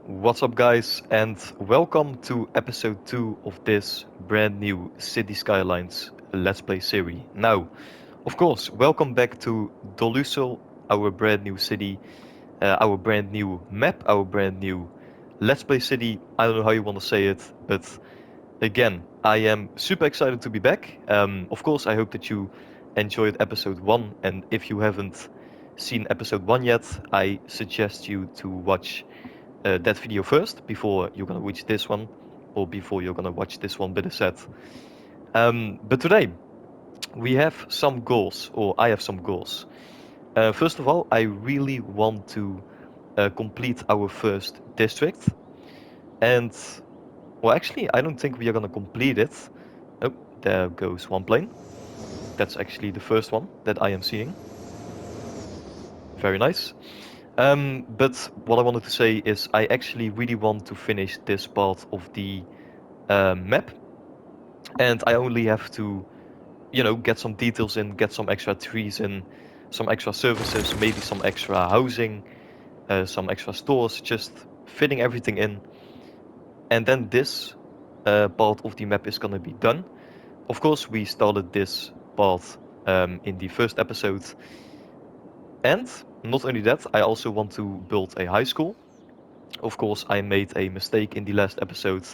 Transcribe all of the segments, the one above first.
What's up, guys, and welcome to episode 2 of this brand new City Skylines Let's Play series. Now, of course, welcome back to Doluso, our brand new city, our brand new map, our brand new Let's Play city. I don't know how you want to say it, but again, I am super excited to be back. Of course, I hope that you enjoyed episode 1, and if you haven't seen episode 1 yet, I suggest you to watch that video first before you're gonna watch this one, or before you're gonna watch this one better said. But today we have some goals, or I have some goals. First of all, I really want to complete our first district, and well, actually, I don't think we are gonna complete it. Oh, there goes one plane. That's actually the first one that I am seeing. Very nice. But what I wanted to say is I actually really want to finish this part of the map, and I only have to, get some details in, get some extra trees in, some extra services, maybe some extra housing, some extra stores, just fitting everything in, and then this part of the map is gonna be done. Of course, we started this part in the first episode, and not only that, I also want to build a high school. Of course, I made a mistake in the last episode.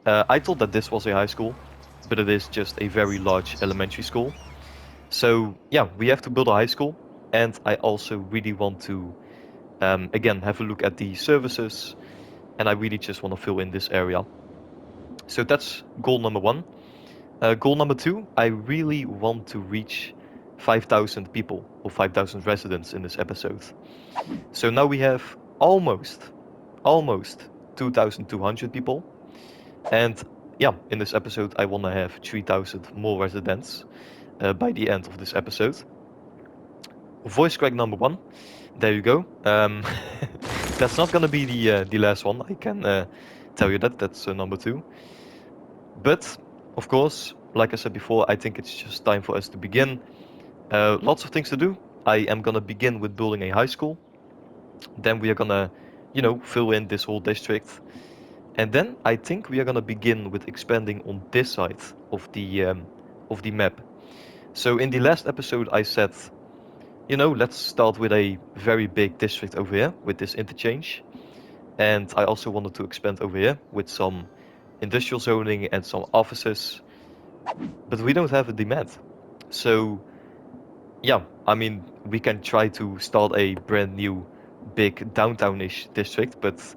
I thought that this was a high school, but it is just a very large elementary school. So yeah, we have to build a high school, and I also really want to, again, have a look at the services, and I really just want to fill in this area. So that's goal number 1. Goal number 2, I really want to reach 5,000 people, or 5,000 residents in this episode. So now we have almost 2,200 people. And yeah, in this episode, I want to have 3,000 more residents by the end of this episode. Voice crack number 1. There you go. That's not gonna be the last one. I can tell you that. That's number 2. But of course, like I said before, I think it's just time for us to begin. Lots of things to do. I am gonna begin with building a high school. Then we are gonna, fill in this whole district. And then I think we are gonna begin with expanding on this side of the map. So in the last episode I said, let's start with a very big district over here with this interchange. And I also wanted to expand over here with some industrial zoning and some offices. But we don't have a demand. So yeah, I mean, we can try to start a brand new big downtown-ish district, but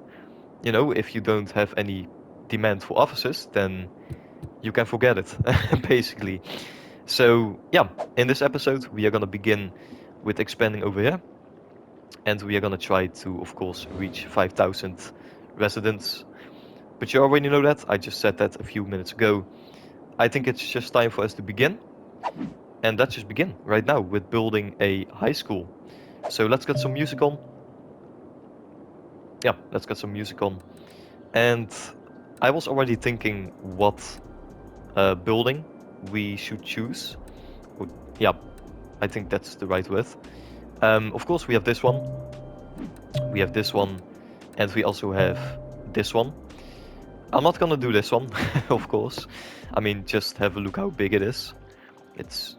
if you don't have any demand for offices, then you can forget it, basically. So yeah, in this episode, we are gonna begin with expanding over here, and we are gonna try to, of course, reach 5,000 residents. But you already know that, I just said that a few minutes ago. I think it's just time for us to begin, and let's just begin right now with building a high school. So let's get some music on. Yeah, let's get some music on. And I was already thinking what building we should choose. Yeah, I think that's the right word. Of course, we have this one. We have this one. And we also have this one. I'm not gonna do this one, of course. I mean, just have a look how big it is. It's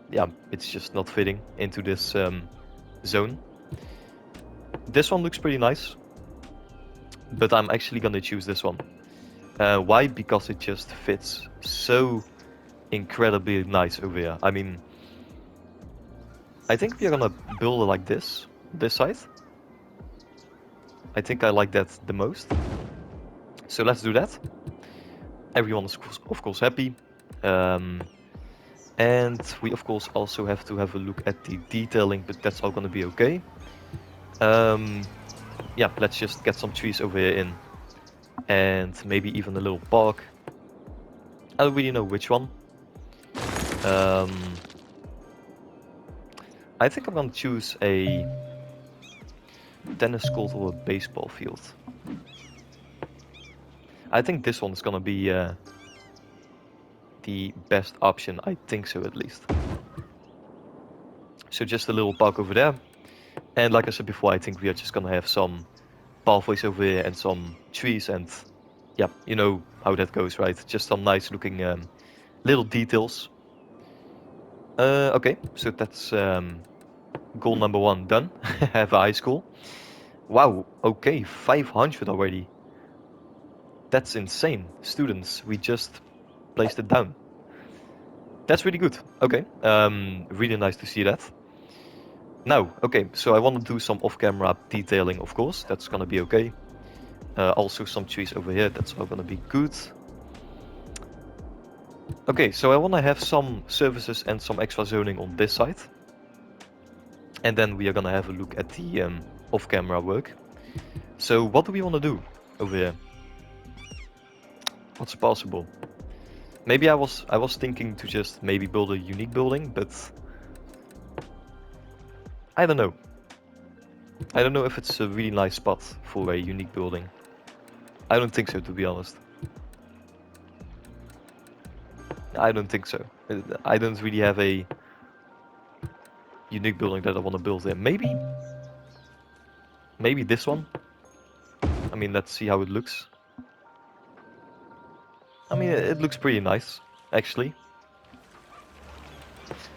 just not fitting into this zone. This one looks pretty nice. But I'm actually gonna choose this one. Why? Because it just fits so incredibly nice over here. I mean, I think we're gonna build it like this side. I think I like that the most. So let's do that. Everyone is of course happy. And we of course also have to have a look at the detailing, but that's all gonna be okay. Yeah, let's just get some trees over here in. And maybe even a little park. I don't really know which one. I think I'm gonna choose a tennis court or a baseball field. I think this one is gonna be the best option. I think so, at least. So just a little park over there. And like I said before, I think we are just gonna have some pathways over here and some trees, and yeah, you know how that goes, right? Just some nice looking little details. Okay, so that's goal number 1 done. Have a high school. Wow, okay, 500 already. That's insane. Students, we just placed it down. That's really good. Okay, really nice to see that. Now, okay, so I want to do some off-camera detailing, of course. That's gonna be okay. Also some trees over here, that's all gonna be good. Okay, so I want to have some services and some extra zoning on this side. And then we are gonna have a look at the off-camera work. So what do we want to do over here? What's possible? Maybe I was thinking to just maybe build a unique building, but I don't know. I don't know if it's a really nice spot for a unique building. I don't think so, to be honest. I don't think so. I don't really have a unique building that I want to build there. Maybe this one. I mean, let's see how it looks. I mean, it looks pretty nice, actually.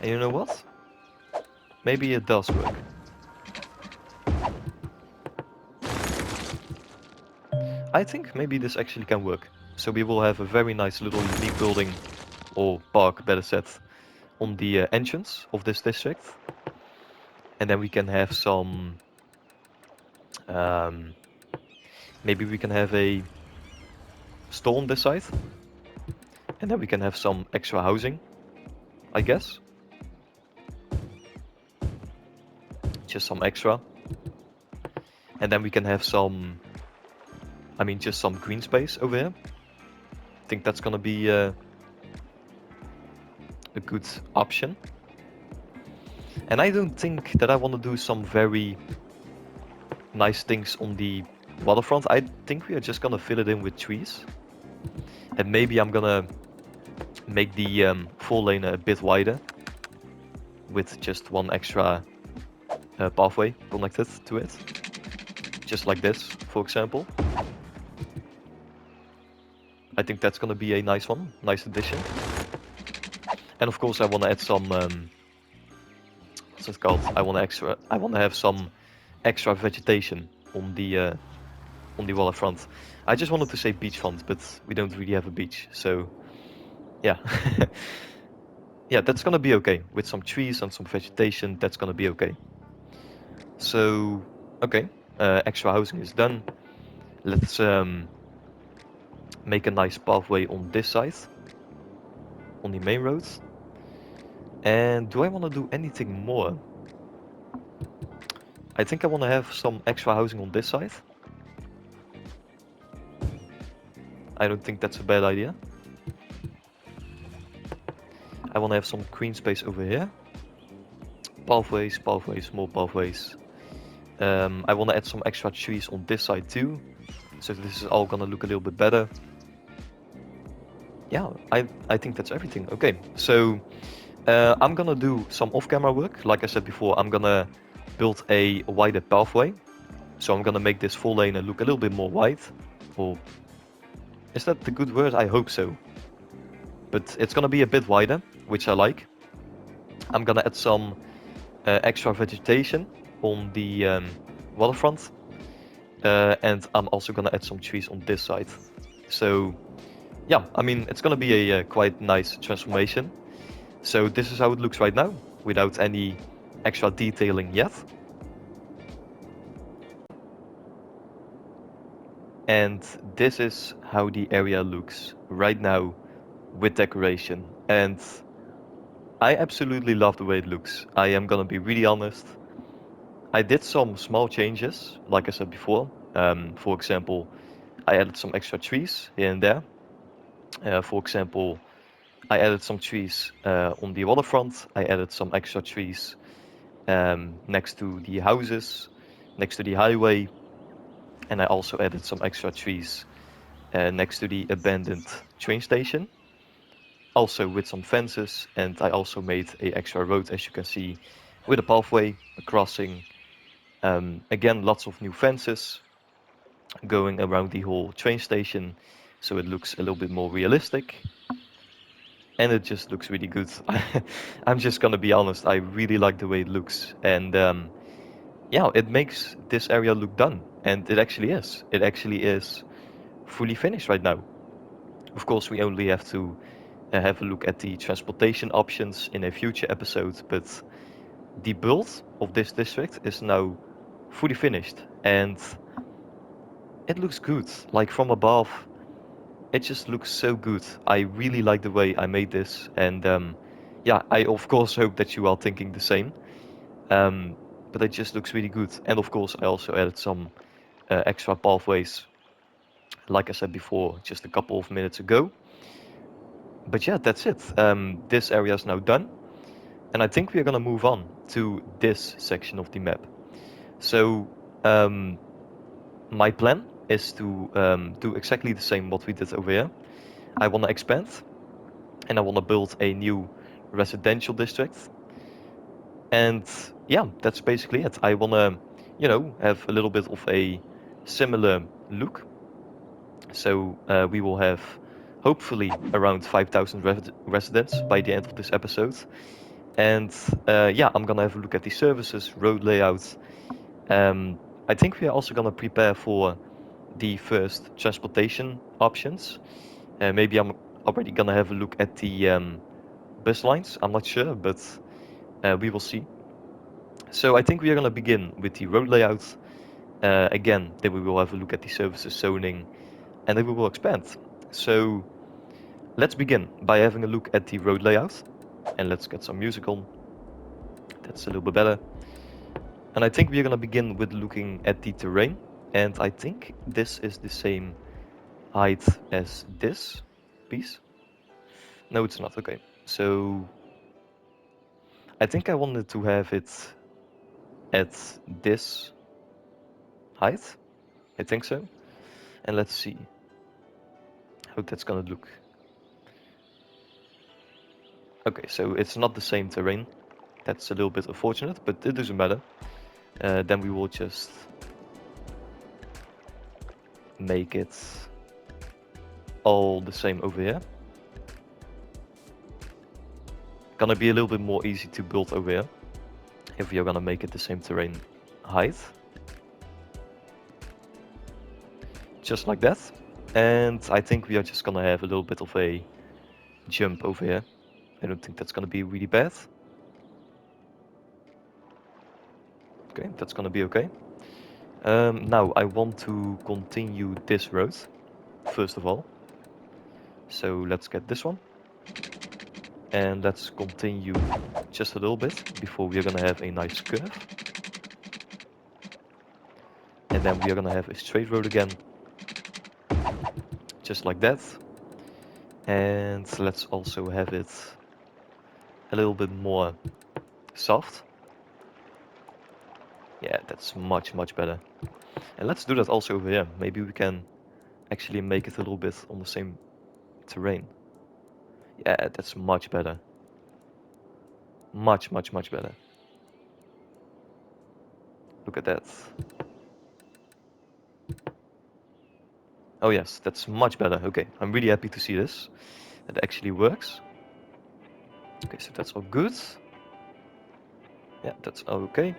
And you know what? Maybe it does work. I think maybe this actually can work. So we will have a very nice little unique building, or park, better said, on the entrance of this district. And then we can have some... maybe we can have a store on this side. And then we can have some extra housing, I guess. Just some extra. And then we can have some... I mean, just some green space over here. I think that's gonna be a good option. And I don't think that I want to do some very nice things on the waterfront. I think we are just gonna fill it in with trees. And maybe I'm gonna make the 4-lane a bit wider with just one extra pathway connected to it. Just like this, for example. I think that's gonna be a nice one, nice addition. And of course I want to add some, what's it called? I want to have some extra vegetation on the waterfront. I just wanted to say beachfront, but we don't really have a beach, so yeah. Yeah, that's gonna be okay. With some trees and some vegetation, that's gonna be okay. So, okay, extra housing is done. Let's make a nice pathway on this side, on the main road. And do I want to do anything more? I think I want to have some extra housing on this side. I don't think that's a bad idea. I want to have some green space over here. Pathways, more pathways. I want to add some extra trees on this side too. So this is all gonna look a little bit better. Yeah, I think that's everything. Okay, so I'm gonna do some off-camera work. Like I said before, I'm gonna build a wider pathway. So I'm gonna make this 4-lane look a little bit more wide. Or is that the good word? I hope so. But it's gonna be a bit wider, which I like. I'm gonna add some extra vegetation on the waterfront. And I'm also gonna add some trees on this side. So yeah, I mean, it's gonna be a quite nice transformation. So this is how it looks right now, without any extra detailing yet. And this is how the area looks right now with decoration. And I absolutely love the way it looks. I am gonna be really honest. I did some small changes, like I said before. For example, I added some extra trees here and there. For example, I added some trees on the waterfront. I added some extra trees next to the houses, next to the highway. And I also added some extra trees next to the abandoned train station. Also with some fences, and I also made a extra road, as you can see, with a pathway, a crossing. Again, lots of new fences. going around the whole train station, so it looks a little bit more realistic. And it just looks really good. I'm just gonna be honest, I really like the way it looks. And yeah, it makes this area look done. And it actually is. It actually is fully finished right now. Of course, we only have to have a look at the transportation options in a future episode, but the build of this district is now fully finished. And it looks good. Like from above, it just looks so good. I really like the way I made this. And yeah, I of course hope that you are thinking the same. But it just looks really good. And of course, I also added some extra pathways, like I said before, just a couple of minutes ago. But yeah, that's it. This area is now done. And I think we're gonna move on to this section of the map. So my plan is to do exactly the same what we did over here. I wanna expand, and I wanna build a new residential district. And yeah, that's basically it. I wanna, you know, have a little bit of a similar look. So we will have hopefully around 5,000 residents by the end of this episode. And yeah, I'm gonna have a look at the services, road layout. I think we are also gonna prepare for the first transportation options. Maybe I'm already gonna have a look at the bus lines. I'm not sure, but we will see. So I think we are gonna begin with the road layout. Again, then we will have a look at the services zoning, and then we will expand. So let's begin by having a look at the road layout, and let's get some music on. That's a little bit better. And I think we're gonna begin with looking at the terrain, and I think this is the same height as this piece. No, it's not. Okay, so I think I wanted to have it at this height. I think so. And let's see how that's gonna look. Okay, so it's not the same terrain. That's a little bit unfortunate, but it doesn't matter. Then we will just make it all the same over here. Gonna be a little bit more easy to build over here if we are gonna make it the same terrain height. Just like that. And I think we are just gonna have a little bit of a jump over here. I don't think that's gonna be really bad. Okay, that's gonna be okay. Now I want to continue this road, first of all. So let's get this one. And let's continue just a little bit before we're gonna have a nice curve. And then we are gonna have a straight road again. Just like that. And let's also have it a little bit more soft. Yeah, that's much, much better. And let's do that also over here. Maybe we can actually make it a little bit on the same terrain. Yeah, that's much better. Much, much, much better. Look at that. Oh yes, that's much better. Okay, I'm really happy to see this. It actually works. Okay, so that's all good. Yeah, that's all okay.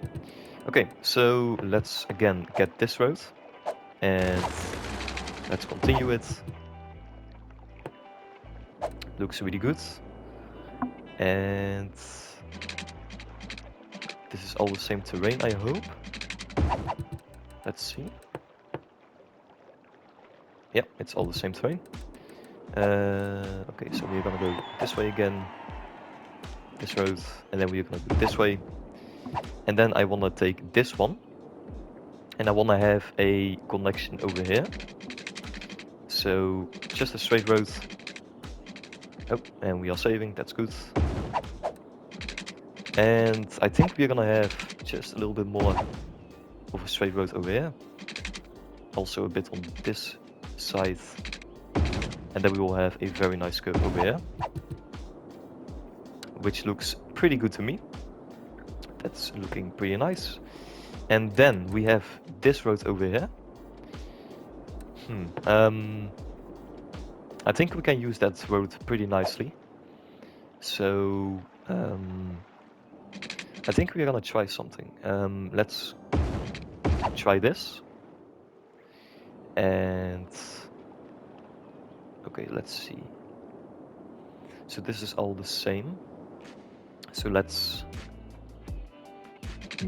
Okay, so let's again get this road. And let's continue it. Looks really good. And this is all the same terrain, I hope. Let's see. Yeah, it's all the same terrain. Okay, so we're gonna go this way again. This road, and then we're gonna go this way. And then I wanna take this one. And I wanna have a connection over here. So just a straight road. Oh, and we are saving, that's good. And I think we're gonna have just a little bit more of a straight road over here. Also a bit on this side. And then we will have a very nice curve over here. Which looks pretty good to me. That's looking pretty nice. And then we have this road over here. I think we can use that road pretty nicely. So I think we're gonna try something. Let's try this. And okay, let's see. So this is all the same. So let's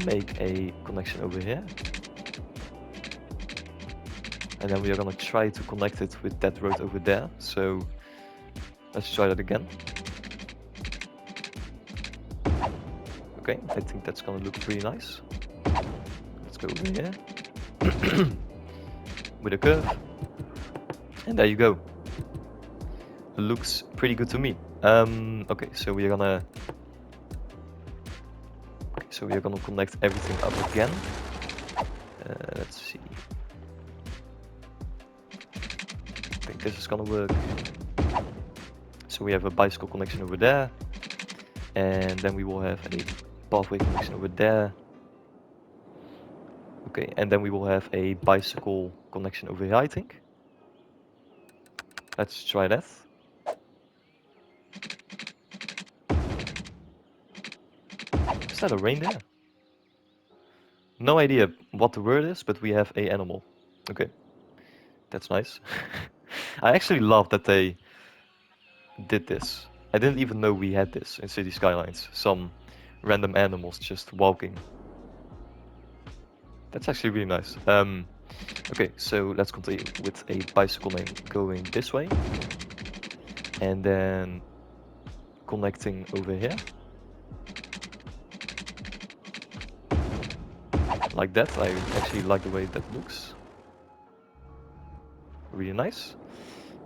make a connection over here. And then we are gonna try to connect it with that road over there. So let's try that again. Okay, I think that's gonna look pretty nice. Let's go over here. With a curve. And there you go. Looks pretty good to me. Okay, so we are gonna connect everything up again. Let's see. I think this is gonna work. So we have a bicycle connection over there, and then we will have a pathway connection over there. Okay, and then we will have a bicycle connection over here, I think. Let's try that. Is that a reindeer? No idea what the word is, but we have a animal. Okay, that's nice. I actually love that they did this. I didn't even know we had this in City Skylines. Some random animals just walking. That's actually really nice. Okay, so let's continue with a bicycle lane going this way. And then connecting over here. Like that. I actually like the way that looks. Really nice.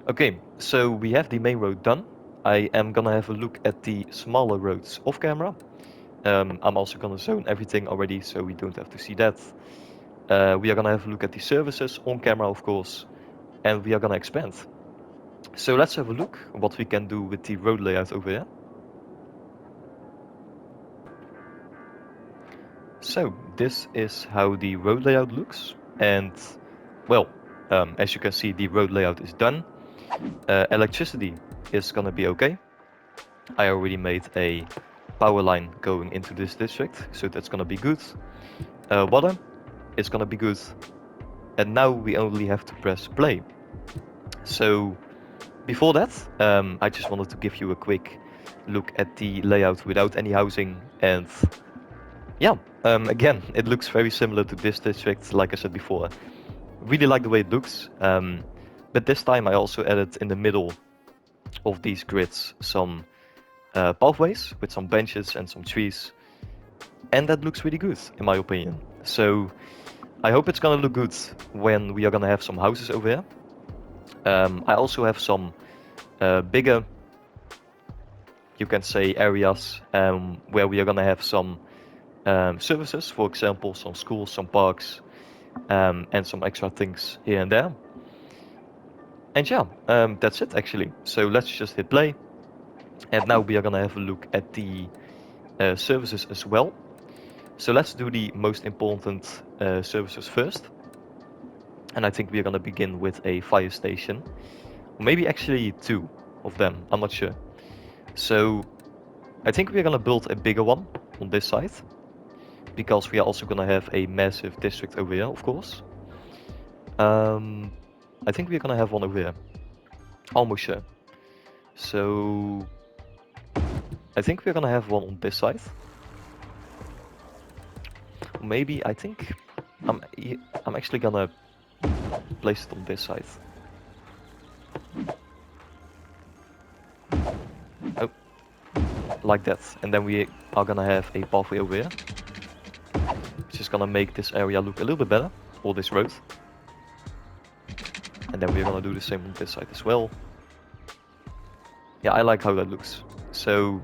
Okay, so we have the main road done. I am gonna have a look at the smaller roads off camera. I'm also gonna zone everything already, so we don't have to see that. We are gonna have a look at the services on camera, of course, and we are gonna expand. So let's have a look what we can do with the road layout over here. So this is how the road layout looks, and well, as you can see, the road layout is done. Electricity is gonna be okay. I already made a power line going into this district, so that's gonna be good. Water is gonna be good. And now we only have to press play. So before that, I just wanted to give you a quick look at the layout without any housing. And yeah, again, it looks very similar to this district, like I said before. Really like the way it looks. But this time I also added in the middle of these grids some pathways with some benches and some trees. And that looks really good, in my opinion. So I hope it's gonna look good when we are gonna have some houses over here. I also have some bigger, you can say, areas where we are gonna have some services, for example, some schools, some parks, and some extra things here and there. And yeah, that's it actually. So let's just hit play. And now we are gonna have a look at the services as well. So let's do the most important services first. And I think we're gonna begin with a fire station. Or maybe actually two of them, I'm not sure. So I think we're gonna build a bigger one on this side. Because we are also gonna have a massive district over here, of course. I think we're gonna have one over here. Almost sure. So I think we're gonna have one on this side. Maybe I think I'm actually gonna place it on this side. Oh, like that. And then we are gonna have a pathway over here, which is gonna make this area look a little bit better, or this road. And then we're gonna do the same on this side as well. Yeah, I like how that looks. So,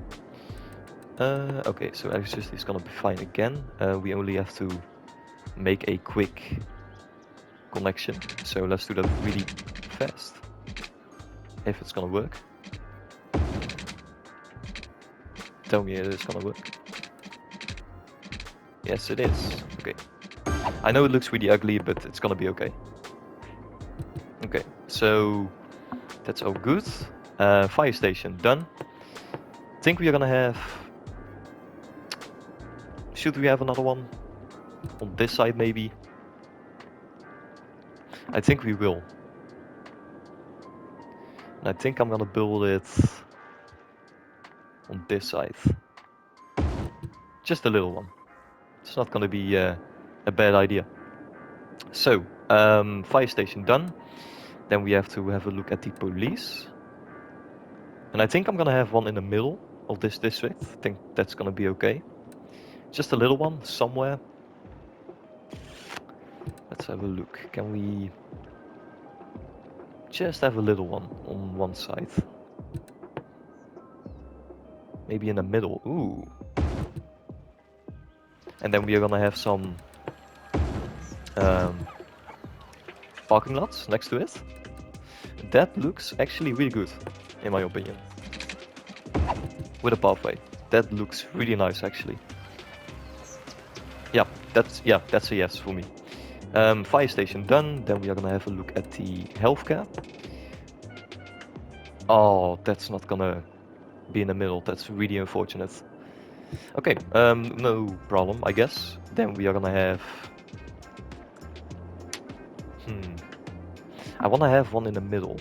okay, so electricity is gonna be fine again. We only have to make a quick connection. So let's do that really fast. If it's gonna work. Tell me it is gonna work. Yes, it is. Okay. I know it looks really ugly, but it's gonna be okay. Okay, so that's all good. Fire station done. Think we are gonna have. Should we have another one on this side maybe? I think we will. And I think I'm gonna build it on this side. Just a little one. It's not gonna be a bad idea. So, fire station done. Then we have to have a look at the police. And I think I'm gonna have one in the middle of this district. I think that's gonna be okay. Just a little one somewhere. Let's have a look. Can we just have a little one on one side? Maybe in the middle. Ooh. And then we are gonna have some parking lots next to it. That looks actually really good, in my opinion. With a pathway. That looks really nice actually. Yeah, that's a yes for me. Fire station done. Then we are gonna have a look at the healthcare. Oh, that's not gonna be in the middle. That's really unfortunate. Okay, no problem, I guess. Then we are gonna have. I wanna have one in the middle.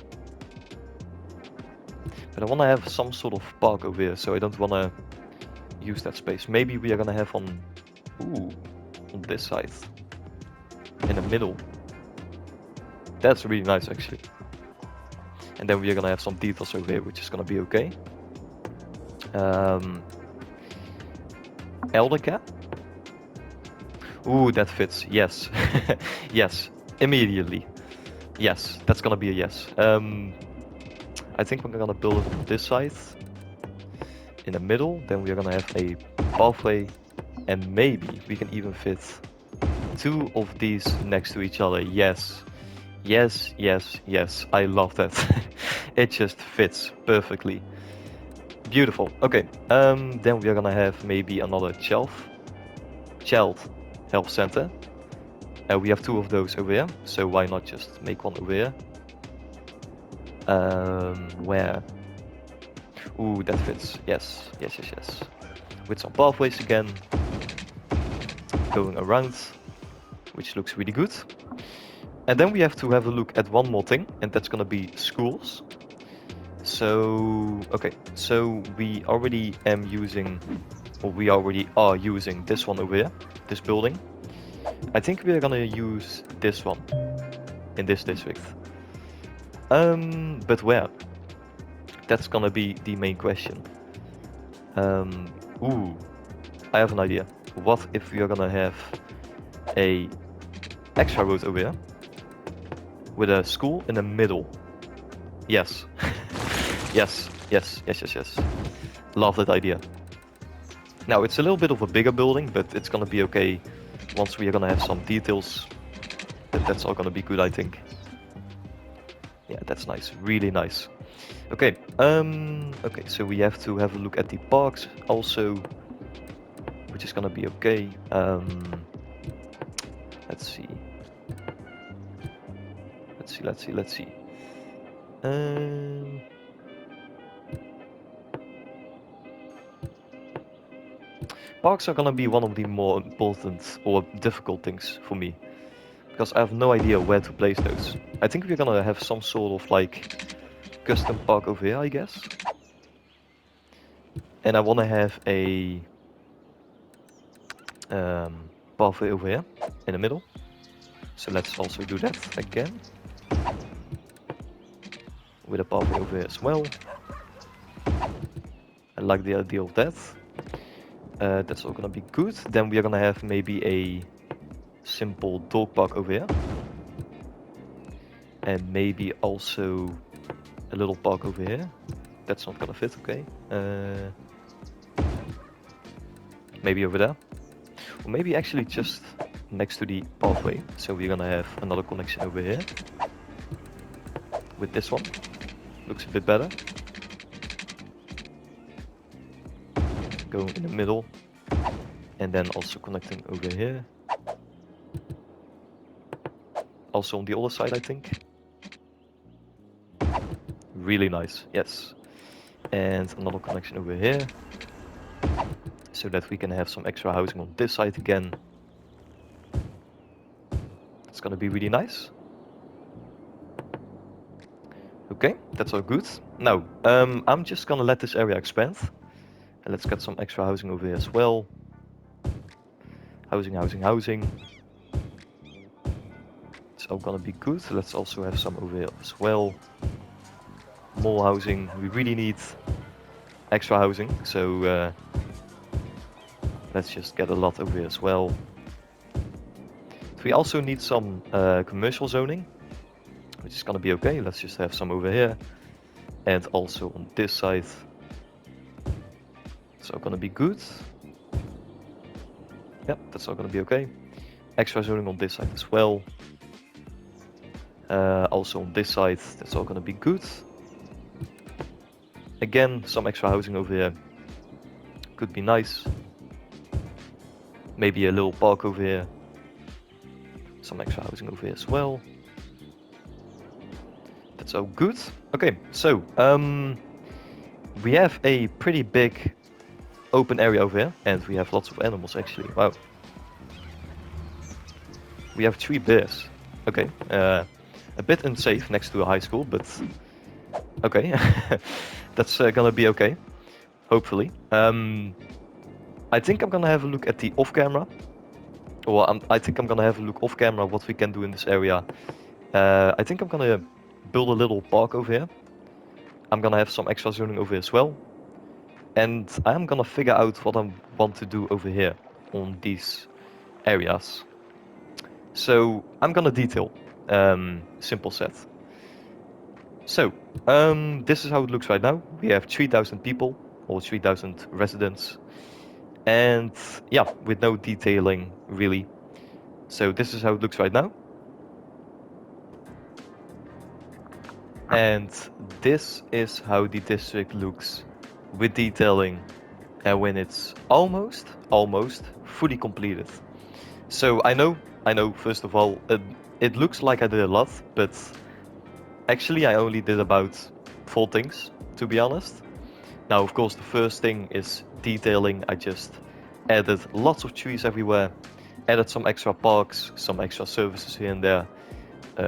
But I wanna have some sort of park over here, so I don't wanna use that space. Maybe we are gonna have on. Ooh, on this side. In the middle. That's really nice actually. And then we are gonna have some details over here, which is gonna be okay. Elder cap. Ooh, that fits. Yes. Yes. Immediately. Yes, that's gonna be a yes. I think we're gonna build it on this side. In the middle. Then we are gonna have a pathway. And maybe we can even fit two of these next to each other. Yes. Yes, yes, yes. I love that. It just fits perfectly. Beautiful. Okay. Then we are gonna have maybe another child health center. We have two of those over here, so why not just make one over here? Where? Ooh, that fits. Yes, yes, yes, yes. With some pathways again, going around, which looks really good. And then we have to have a look at one more thing, and that's gonna be schools. So, okay, so we already are using this one over here, this building. I think we are gonna use this one in this district. But where? That's gonna be the main question. Ooh, I have an idea. What if we are gonna have a extra road over here with a school in the middle? Yes. Yes, yes, yes, yes, yes. Love that idea. Now, it's a little bit of a bigger building, but it's gonna be okay once we are gonna have some details. That's all gonna be good, I think. Yeah, that's nice. Really nice. Okay, okay, so we have to have a look at the parks also, which is gonna be okay. Let's see. Let's see. Parks are gonna be one of the more important or difficult things for me, because I have no idea where to place those. I think we're gonna have some sort of like custom park over here, I guess. And I wanna have a pathway over here in the middle. So let's also do that again. With a pathway over here as well. I like the idea of that. That's all gonna be good. Then we are gonna have maybe a simple dog park over here. And maybe also a little park over here. That's not gonna fit, okay. Maybe over there. Or maybe actually just next to the pathway. So we're gonna have another connection over here. With this one. Looks a bit better. Going in the middle. And then also connecting over here. Also on the other side, I think. Really nice, yes. And another connection over here, so that we can have some extra housing on this side again. It's gonna be really nice. Okay, that's all good. Now, I'm just gonna let this area expand. And let's get some extra housing over here as well. Housing. It's all gonna be good. Let's also have some over here as well. More housing. We really need extra housing, so let's just get a lot over here as well. We also need some commercial zoning, which is gonna be okay. Let's just have some over here. And also on this side. It's all gonna be good. Yep, that's all gonna be okay. Extra zoning on this side as well. Also on this side, that's all gonna be good. Again, some extra housing over here. Could be nice. Maybe a little park over here. Some extra housing over here as well. That's all good. Okay, so we have a pretty big open area over here, and we have lots of animals actually. Wow. We have 3 bears. Okay, a bit unsafe next to a high school, but okay. That's gonna be okay, hopefully. I think I'm gonna have a look at the off-camera. Or I think I'm gonna have a look off-camera what we can do in this area. I think I'm gonna build a little park over here. I'm gonna have some extra zoning over here as well. And I'm gonna figure out what I want to do over here on these areas. So I'm gonna detail, simple set. So this is how it looks right now. We have 3,000 people or 3,000 residents, and yeah, with no detailing really. So this is how it looks right now. And this is how the district looks with detailing and when it's almost fully completed. So I know, first of all, it looks like I did a lot, but actually I only did about 4 things, to be honest. Now, of course, the first thing is detailing. I just added lots of trees everywhere, added some extra parks, some extra services here and there.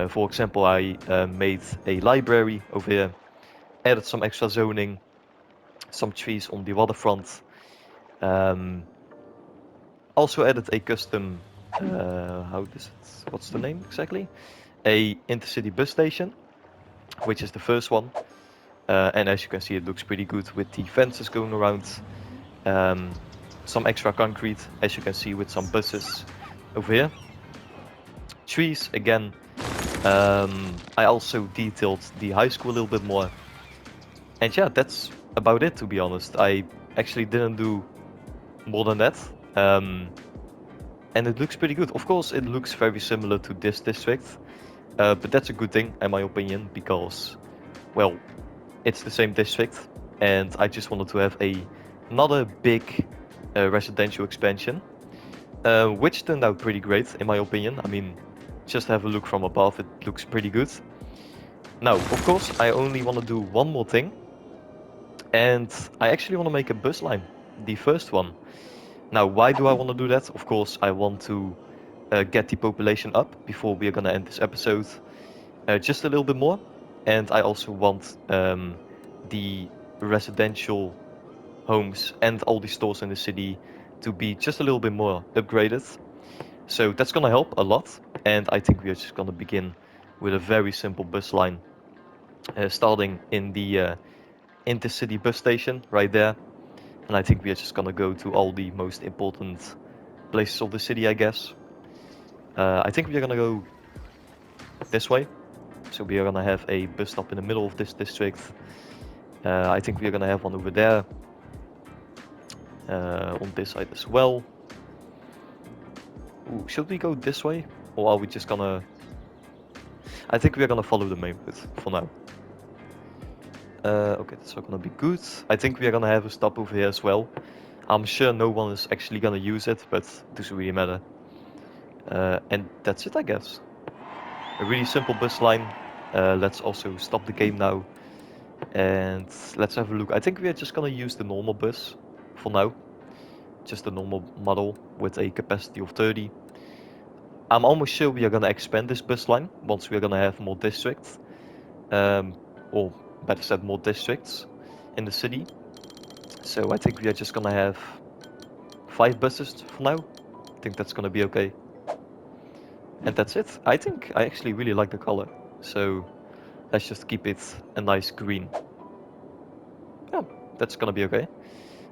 For example, I made a library over here, added some extra zoning, some trees on the waterfront. Also added a custom, what's the name exactly? A intercity bus station, which is the first one. And as you can see, it looks pretty good with the fences going around. Some extra concrete, as you can see, with some buses over here. Trees again. I also detailed the high school a little bit more. And yeah, that's about it, to be honest. I actually didn't do more than that. And it looks pretty good. Of course, it looks very similar to this district. But that's a good thing, in my opinion, because, well, it's the same district. And I just wanted to have another big residential expansion. Which turned out pretty great, in my opinion. I mean, just have a look from above, it looks pretty good. Now, of course, I only want to do one more thing. And I actually want to make a bus line, the first one. Now, why do I want to do that? Of course, I want to get the population up before we are going to end this episode just a little bit more. And I also want the residential homes and all the stores in the city to be just a little bit more upgraded. So that's going to help a lot. And I think we are just going to begin with a very simple bus line, starting in the intercity bus station right there. And I think we are just going to go to all the most important places of the city, I guess. I think we are going to go this way. So we are going to have a bus stop in the middle of this district. I think we are going to have one over there. On this side as well. Ooh, should we go this way? Or are we just gonna... I think we're gonna follow the main route for now. Okay, that's not gonna be good. I think we're gonna have a stop over here as well. I'm sure no one is actually gonna use it, but it doesn't really matter. And that's it, I guess. A really simple bus line. Let's also stop the game now. And let's have a look. I think we are just gonna use the normal bus for now. Just a normal model with a capacity of 30. I'm almost sure we are gonna expand this bus line once we are gonna have more districts. Or better said, more districts in the city. So I think we are just gonna have 5 buses for now. I think that's gonna be okay. And that's it. I think I actually really like the color. So let's just keep it a nice green. Yeah, that's gonna be okay.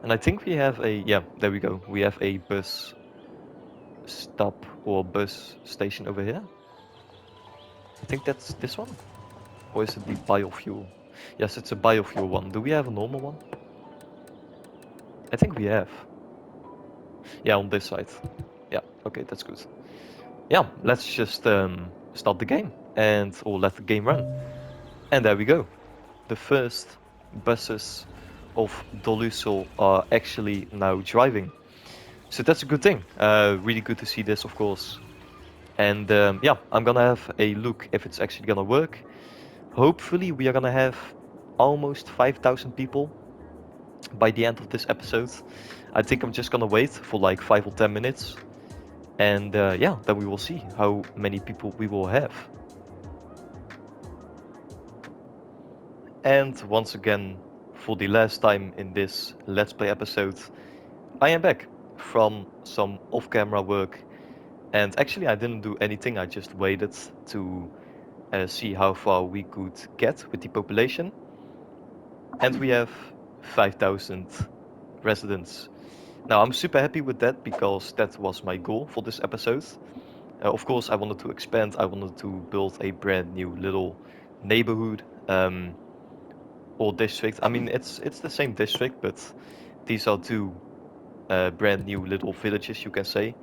And I think we have a, yeah, there we go. We have a bus stop or bus station over here. I think that's this one. Or is it the biofuel? Yes, it's a biofuel one. Do we have a normal one? I think we have. Yeah, on this side. Yeah, okay, that's good. Yeah, let's just start the game or let the game run. And there we go. The first buses of Doluso are actually now driving. So that's a good thing. Really good to see this, of course. And yeah, I'm gonna have a look if it's actually gonna work. Hopefully we are gonna have almost 5,000 people by the end of this episode. I think I'm just gonna wait for like 5 or 10 minutes. And yeah, then we will see how many people we will have. And once again, for the last time in this Let's Play episode, I am back from some off-camera work. And actually I didn't do anything, I just waited to see how far we could get with the population. And we have 5,000 residents. Now I'm super happy with that because that was my goal for this episode. Of course I wanted to expand, I wanted to build a brand new little neighborhood or district. I mean it's the same district, but these are two brand new little villages, you can say.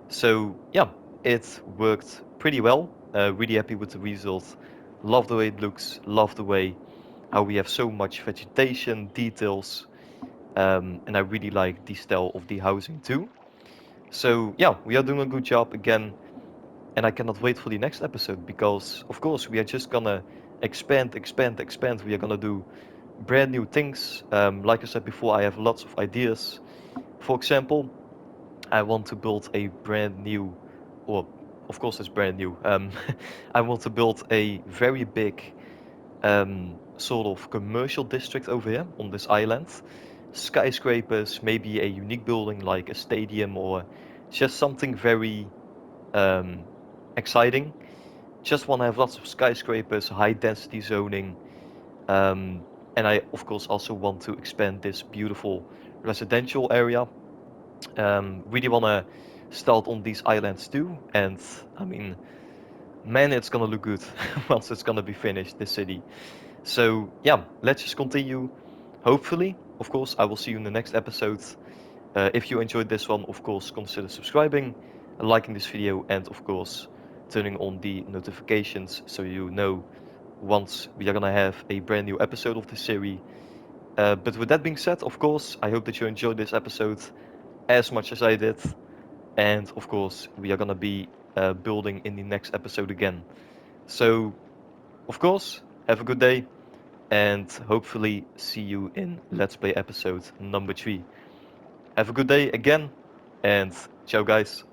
So yeah, it worked pretty well. Really happy with the result. Love the way it looks, love the way how we have so much vegetation, details, and I really like the style of the housing too. So yeah, we are doing a good job again, and I cannot wait for the next episode because of course we are just gonna expand, expand, expand. We are gonna do brand new things. Like I said before, I have lots of ideas. For example, I want to build a brand new, or of course it's brand new. I want to build a very big sort of commercial district over here on this island. Skyscrapers, maybe a unique building like a stadium or just something very um, exciting. Just want to have lots of skyscrapers, high density zoning, and I of course also want to expand this beautiful residential area. Really want to start on these islands too, and I mean, man, it's gonna look good once it's gonna be finished, this city. So yeah, let's just continue. Hopefully, of course, I will see you in the next episode. If you enjoyed this one, of course, consider subscribing, liking this video, and of course, turning on the notifications so you know once we are gonna have a brand new episode of this series. But with that being said, of course, I hope that you enjoyed this episode as much as I did. And of course, we are gonna be building in the next episode again. So, of course, have a good day and hopefully see you in Let's Play episode number 3. Have a good day again and ciao guys.